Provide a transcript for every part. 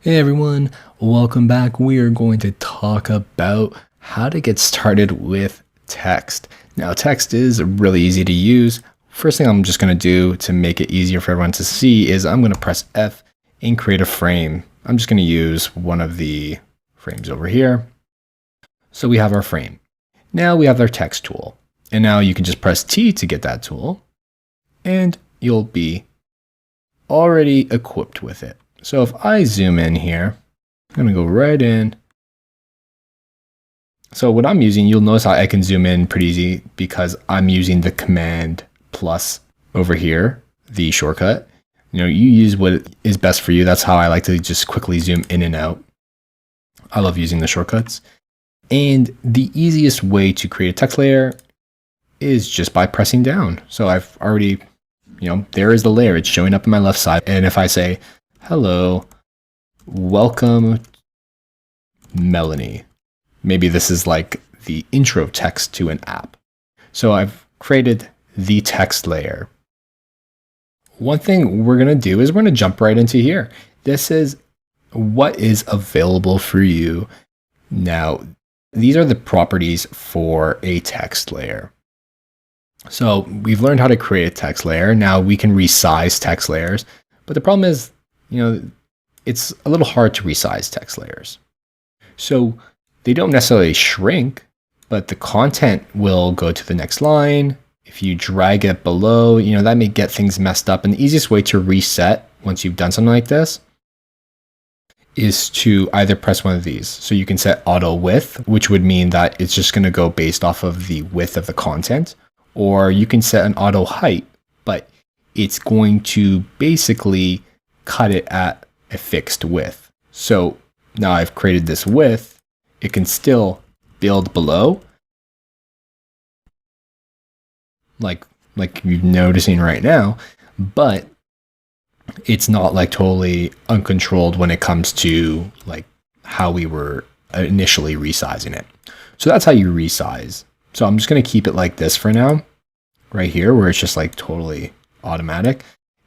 Hey everyone, welcome back. We are going to talk about how to get started with text. Now, text is really easy to use. First thing I'm just going to do to make it easier for everyone to see is I'm going to press F and create a frame. I'm just going to use one of the frames over here. So we have our frame. Now we have our text tool. And now you can just press T to get that tool, and you'll be already equipped with it. So if I zoom in here, I'm going to go right in. So what I'm using, you'll notice how I can zoom in pretty easy because I'm using the command plus over here, the shortcut. You use what is best for you. That's how I like to just quickly zoom in and out. I love using the shortcuts. And the easiest way to create a text layer is just by pressing down. So I've already, there is the layer. It's showing up on my left side. And if I say, hello, welcome, Melanie. Maybe this is like the intro text to an app. So I've created the text layer. One thing we're going to do is we're going to jump right into here. This is what is available for you. Now, these are the properties for a text layer. So we've learned how to create a text layer. Now we can resize text layers, but the problem is, it's a little hard to resize text layers. So they don't necessarily shrink, but the content will go to the next line. If you drag it below, that may get things messed up. And the easiest way to reset once you've done something like this is to either press one of these. So you can set auto width, which would mean that it's just going to go based off of the width of the content, or you can set an auto height, but it's going to basically cut it at a fixed width. So now I've created this width, it can still build below, like you're noticing right now, but it's not like totally uncontrolled when it comes to like how we were initially resizing it. So that's how you resize. So I'm just going to keep it like this for now, right here, where it's just like totally automatic.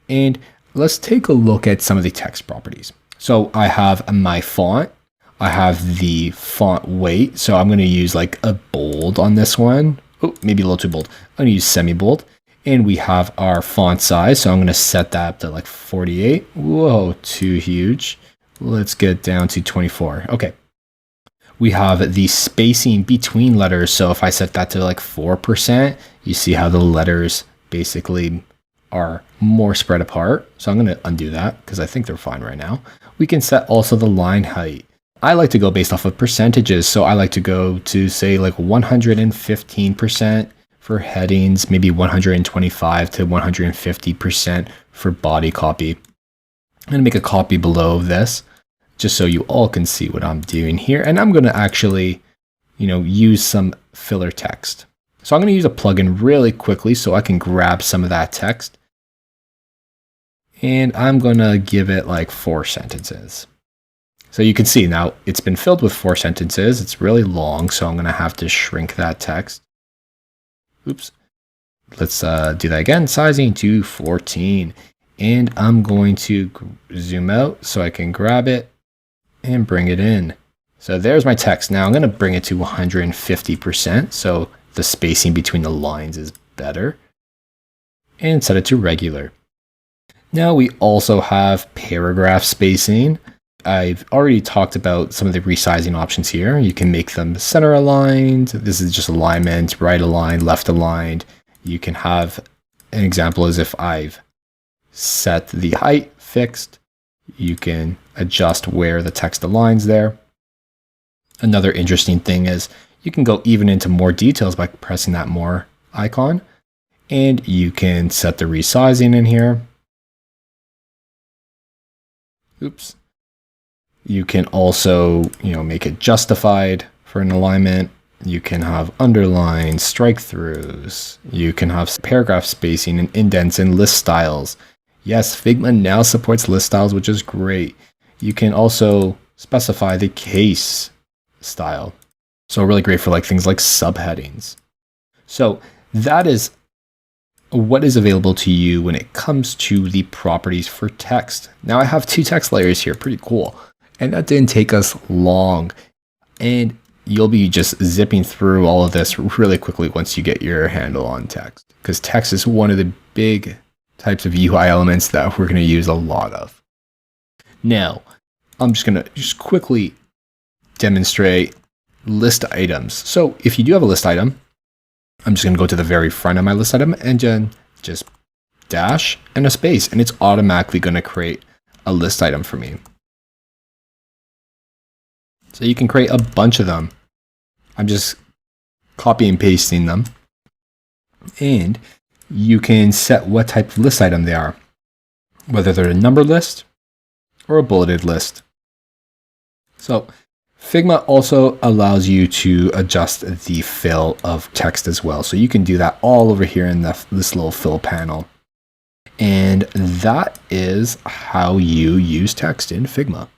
And let's take a look at some of the text properties. So I have my font. I have the font weight. So I'm going to use like a bold on this one. Oh, maybe a little too bold. I'm going to use semi-bold. And we have our font size. So I'm going to set that up to like 48. Whoa, too huge. Let's get down to 24. Okay. We have the spacing between letters. So if I set that to like 4%, you see how the letters basically are more spread apart. So I'm going to undo that because I think they're fine right now. We can set also the line height. I like to go based off of percentages. So I like to go to say like 115% for headings, maybe 125 to 150% for body copy. I'm going to make a copy below this just so you all can see what I'm doing here. And I'm going to actually, use some filler text. So I'm going to use a plugin really quickly so I can grab some of that text. And I'm going to give it like 4 sentences. So you can see now it's been filled with 4 sentences. It's really long, so I'm going to have to shrink that text. Oops. Let's do that again. Sizing to 14. And I'm going to zoom out so I can grab it and bring it in. So there's my text. Now I'm going to bring it to 150%. So the spacing between the lines is better. And set it to regular. Now we also have paragraph spacing. I've already talked about some of the resizing options here. You can make them center aligned. This is just alignment, right aligned, left aligned. You can have an example as if I've set the height fixed. You can adjust where the text aligns there. Another interesting thing is you can go even into more details by pressing that more icon. And you can set the resizing in here. Oops. You can also, make it justified for an alignment. You can have underlines, strike throughs. You can have paragraph spacing and indents and list styles. Yes, Figma now supports list styles, which is great. You can also specify the case style. So really great for like things like subheadings. So that is what is available to you when it comes to the properties for text. Now I have 2 text layers here, pretty cool. And that didn't take us long. And you'll be just zipping through all of this really quickly once you get your handle on text, because text is one of the big types of UI elements that we're going to use a lot of. Now, I'm just going to quickly demonstrate list items. So if you do have a list item, I'm just going to go to the very front of my list item and then just dash and a space, and it's automatically going to create a list item for me. So you can create a bunch of them. I'm just copy and pasting them. And you can set what type of list item they are, whether they're a numbered list or a bulleted list. So Figma also allows you to adjust the fill of text as well. So you can do that all over here in this little fill panel. And that is how you use text in Figma.